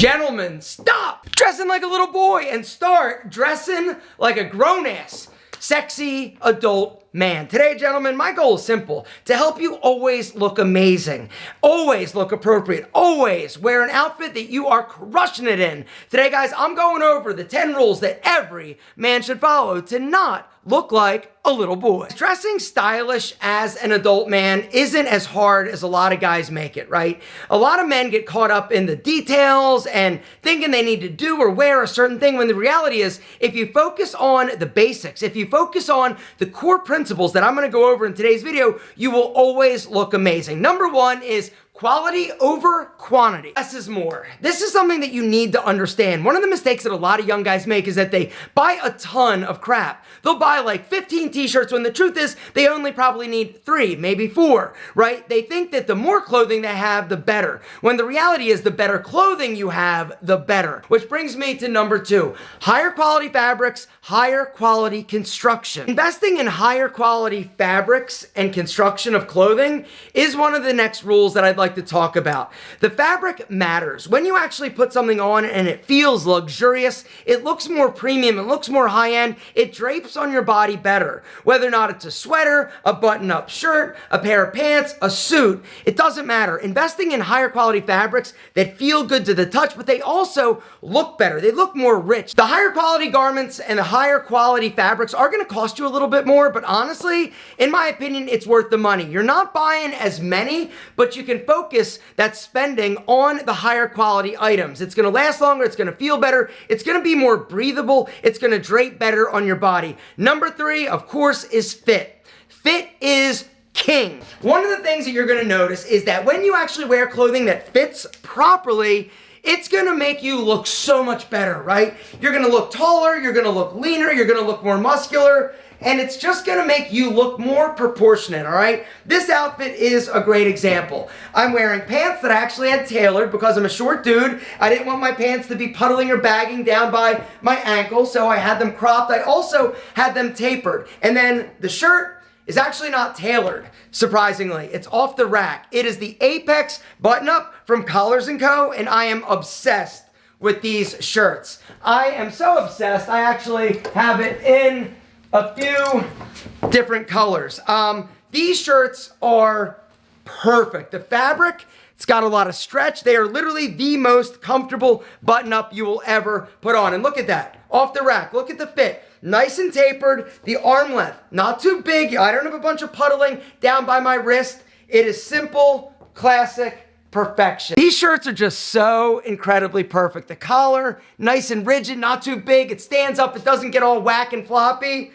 Gentlemen, stop dressing like a little boy and start dressing like a grown-ass, sexy adult man. Today, gentlemen, my goal is simple: to help you always look amazing, always look appropriate, always wear an outfit that you are crushing it in. Today, guys, I'm going over the 10 rules that every man should follow to not look like a little boy. Dressing stylish as an adult man isn't as hard as a lot of guys make it, right? A lot of men get caught up in the details and thinking they need to do or wear a certain thing, when the reality is, if you focus on the basics, if you focus on the core principles that I'm gonna go over in today's video, you will always look amazing. Number one is quality over quantity. Less is more. This is something that you need to understand. One of the mistakes that a lot of young guys make is that they buy a ton of crap. They'll buy like 15 t-shirts when the truth is they only probably need 3, maybe 4, right? They think that the more clothing they have, the better. When the reality is the better clothing you have, the better. Which brings me to number 2. Higher quality fabrics, higher quality construction. Investing in higher quality fabrics and construction of clothing is one of the next rules that I'd like to talk about. The fabric matters. When you actually put something on and it feels luxurious, it looks more premium, it looks more high-end, it drapes on your body better. Whether or not it's a sweater, a button-up shirt, a pair of pants, a suit, it doesn't matter. Investing in higher quality fabrics that feel good to the touch, but they also look better. They look more rich. The higher quality garments and the higher quality fabrics are going to cost you a little bit more, but honestly, in my opinion, it's worth the money. You're not buying as many, but you can focus that spending on the higher quality items. It's going to last longer, it's going to feel better, it's going to be more breathable, it's going to drape better on your body. Number 3, of course, is fit. Fit is king. One of the things that you're going to notice is that when you actually wear clothing that fits properly, it's going to make you look so much better, right? You're going to look taller, you're going to look leaner, you're going to look more muscular, and it's just gonna make you look more proportionate, all right? This outfit is a great example. I'm wearing pants that I actually had tailored because I'm a short dude. I didn't want my pants to be puddling or bagging down by my ankle, so I had them cropped. I also had them tapered. And then the shirt is actually not tailored, surprisingly. It's off the rack. It is the Apex button-up from Collars & Co., and I am obsessed with these shirts. I am so obsessed, I actually have it in a few different colors. These shirts are perfect. The fabric, it's got a lot of stretch. They are literally the most comfortable button-up you will ever put on. And look at that, off the rack. Look at the fit. Nice and tapered. The arm length, not too big. I don't have a bunch of puddling down by my wrist. It is simple, classic perfection. These shirts are just so incredibly perfect. The collar, nice and rigid, not too big. It stands up, it doesn't get all whack and floppy.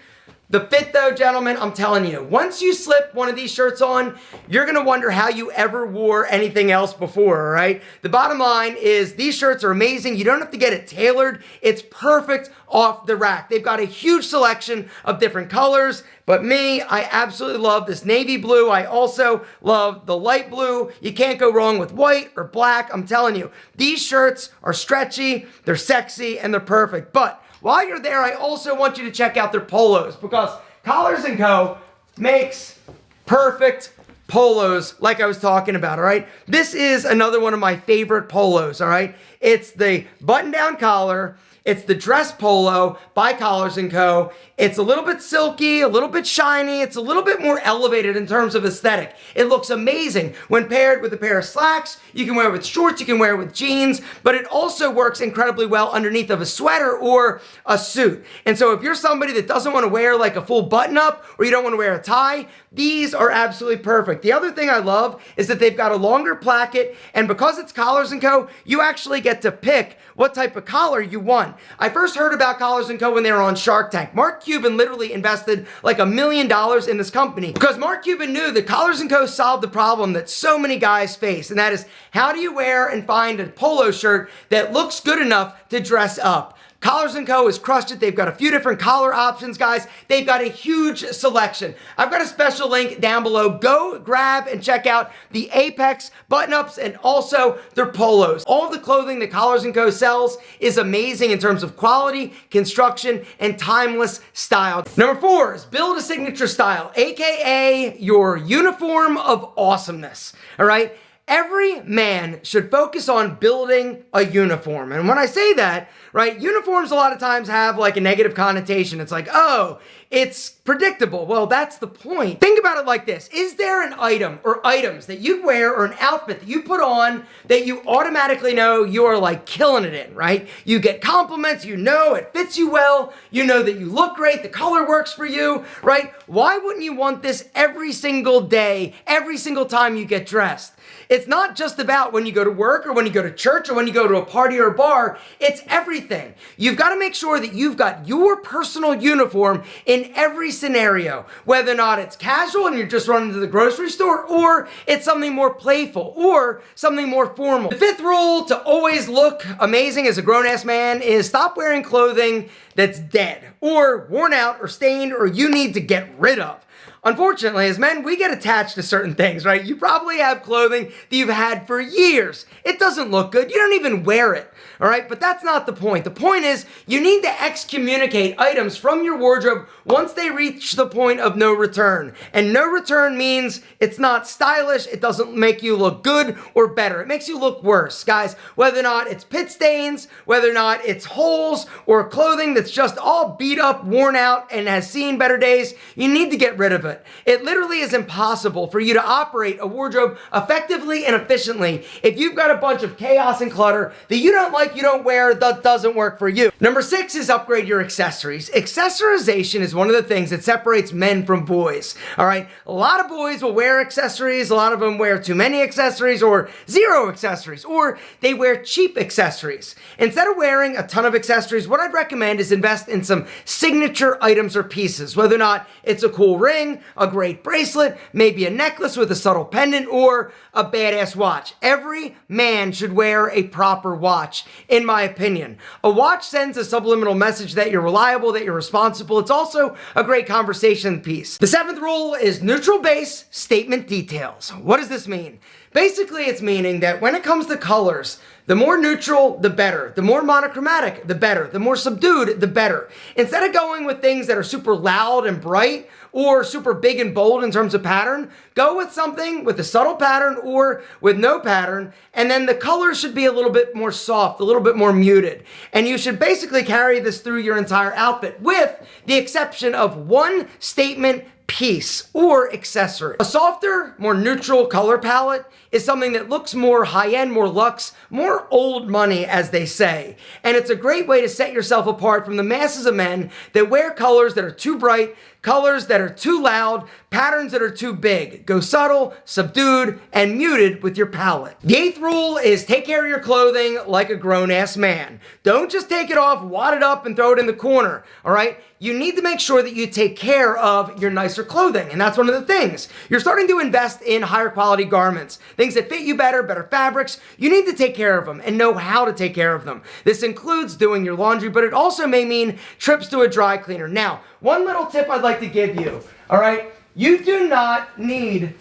The fit though, gentlemen, I'm telling you, once you slip one of these shirts on, you're gonna wonder how you ever wore anything else before, all right? The bottom line is these shirts are amazing. You don't have to get it tailored. It's perfect off the rack. They've got a huge selection of different colors, but me, I absolutely love this navy blue. I also love the light blue. You can't go wrong with white or black. I'm telling you, these shirts are stretchy, they're sexy, and they're perfect. But while you're there, I also want you to check out their polos, because Collars & Co. makes perfect polos like I was talking about, all right? This is another one of my favorite polos, all right? It's the button-down collar. It's the dress polo by Collars & Co. It's a little bit silky, a little bit shiny. It's a little bit more elevated in terms of aesthetic. It looks amazing when paired with a pair of slacks. You can wear it with shorts, you can wear it with jeans, but it also works incredibly well underneath of a sweater or a suit. And so if you're somebody that doesn't want to wear like a full button-up, or you don't want to wear a tie, these are absolutely perfect. The other thing I love is that they've got a longer placket, and because it's Collars & Co., you actually get to pick what type of collar you want. I first heard about Collars & Co. when they were on Shark Tank. Mark Cuban literally invested like $1 million in this company because Mark Cuban knew that Collars & Co. solved the problem that so many guys face, and that is, how do you wear and find a polo shirt that looks good enough to dress up? Collars & Co. has crushed it. They've got a few different collar options, guys. They've got a huge selection. I've got a special link down below. Go grab and check out the Apex button-ups and also their polos. All the clothing that Collars & Co. sells is amazing in terms of quality, construction, and timeless style. Number 4 is build a signature style, aka your uniform of awesomeness, all right? Every man should focus on building a uniform. And when I say that, right, uniforms a lot of times have like a negative connotation. It's like, oh, it's predictable. Well, that's the point. Think about it like this. Is there an item or items that you wear or an outfit that you put on that you automatically know you are like killing it in, right? You get compliments, you know it fits you well, you know that you look great, the color works for you, right? Why wouldn't you want this every single day, every single time you get dressed? It's not just about when you go to work or when you go to church or when you go to a party or a bar. It's everything. You've got to make sure that you've got your personal uniform in every scenario, whether or not it's casual and you're just running to the grocery store, or it's something more playful or something more formal. The fifth rule to always look amazing as a grown-ass man is stop wearing clothing that's dead or worn out or stained or you need to get rid of. Unfortunately, as men, we get attached to certain things, right? You probably have clothing that you've had for years. It doesn't look good. You don't even wear it, all right? But that's not the point. The point is you need to excommunicate items from your wardrobe once they reach the point of no return. And no return means it's not stylish. It doesn't make you look good or better. It makes you look worse, guys. Whether or not it's pit stains, whether or not it's holes or clothing that's just all beat up, worn out, and has seen better days, you need to get rid of it. It literally is impossible for you to operate a wardrobe effectively and efficiently if you've got a bunch of chaos and clutter that you don't like, you don't wear, that doesn't work for you. Number 6 is upgrade your accessories. Accessorization is one of the things that separates men from boys. All right, a lot of boys will wear accessories. A lot of them wear too many accessories or zero accessories, or they wear cheap accessories. Instead of wearing a ton of accessories, what I'd recommend is invest in some signature items or pieces, whether or not it's a cool ring, a great bracelet, maybe a necklace with a subtle pendant, or a badass watch. Every man should wear a proper watch, in my opinion. A watch sends a subliminal message that you're reliable, that you're responsible. It's also a great conversation piece. The 7th rule is neutral base, statement details. What does this mean? Basically, it's meaning that when it comes to colors, the more neutral, the better. The more monochromatic, the better. The more subdued, the better. Instead of going with things that are super loud and bright or super big and bold in terms of pattern, go with something with a subtle pattern or with no pattern, and then the colors should be a little bit more soft, a little bit more muted. And you should basically carry this through your entire outfit with the exception of one statement piece or accessory. A softer, more neutral color palette is something that looks more high-end, more luxe, more old money, as they say. And it's a great way to set yourself apart from the masses of men that wear colors that are too bright, colors that are too loud, patterns that are too big. Go subtle, subdued, and muted with your palette. The 8th rule is take care of your clothing like a grown-ass man. Don't just take it off, wad it up, and throw it in the corner, all right? You need to make sure that you take care of your nicer clothing, and that's one of the things. You're starting to invest in higher quality garments, things that fit you better, better fabrics. You need to take care of them and know how to take care of them. This includes doing your laundry, but it also may mean trips to a dry cleaner. Now, one little tip I'd like to give you, all right? You do not need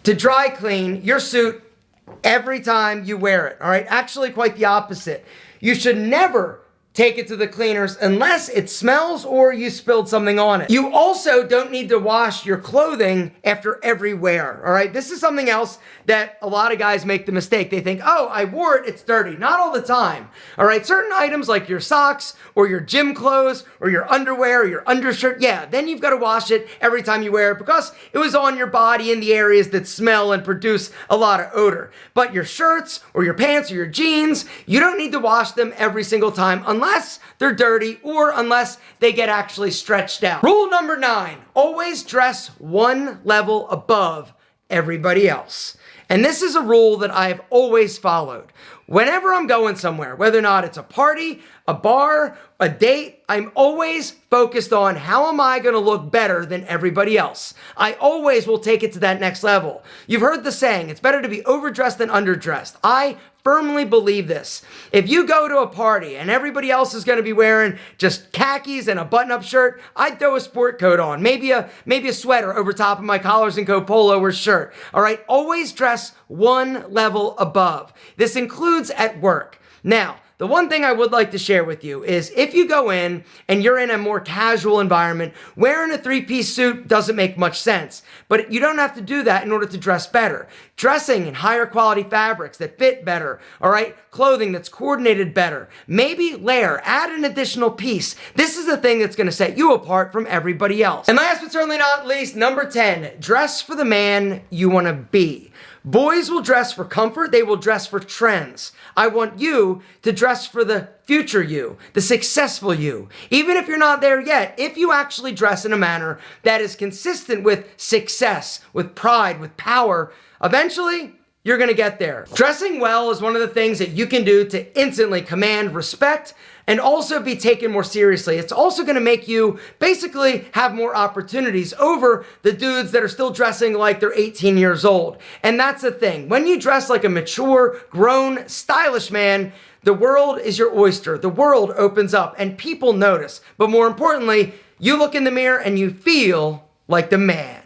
to dry clean your suit every time you wear it, all right? Actually, quite the opposite. You should never take it to the cleaners unless it smells or you spilled something on it. You also don't need to wash your clothing after every wear, all right? This is something else that a lot of guys make the mistake. They think, oh, I wore it, it's dirty. Not all the time, all right? Certain items like your socks or your gym clothes or your underwear or your undershirt, yeah, then you've got to wash it every time you wear it because it was on your body in the areas that smell and produce a lot of odor. But your shirts or your pants or your jeans, you don't need to wash them every single time unless they're dirty or unless they get actually stretched out. Rule number 9, always dress one level above everybody else. And this is a rule that I've always followed. Whenever I'm going somewhere, whether or not it's a party, a bar, a date, I'm always focused on how am I going to look better than everybody else. I always will take it to that next level. You've heard the saying, it's better to be overdressed than underdressed. I firmly believe this. If you go to a party and everybody else is going to be wearing just khakis and a button-up shirt, I'd throw a sport coat on, maybe a sweater over top of my collars and coat polo or shirt. All right, always dress one level above. This includes at work. Now, the one thing I would like to share with you is if you go in and you're in a more casual environment, wearing a three-piece suit doesn't make much sense. But you don't have to do that in order to dress better. Dressing in higher quality fabrics that fit better, all right? Clothing that's coordinated better. Maybe layer, add an additional piece. This is the thing that's gonna set you apart from everybody else. And last but certainly not least, number 10, dress for the man you wanna be. Boys will dress for comfort, they will dress for trends. I want you to dress for the future you, the successful you. Even if you're not there yet, if you actually dress in a manner that is consistent with success, with pride, with power, eventually, you're gonna get there. Dressing well is one of the things that you can do to instantly command respect and also be taken more seriously. It's also gonna make you basically have more opportunities over the dudes that are still dressing like they're 18 years old. And that's the thing. When you dress like a mature, grown, stylish man, the world is your oyster. The world opens up and people notice. But more importantly, you look in the mirror and you feel like the man.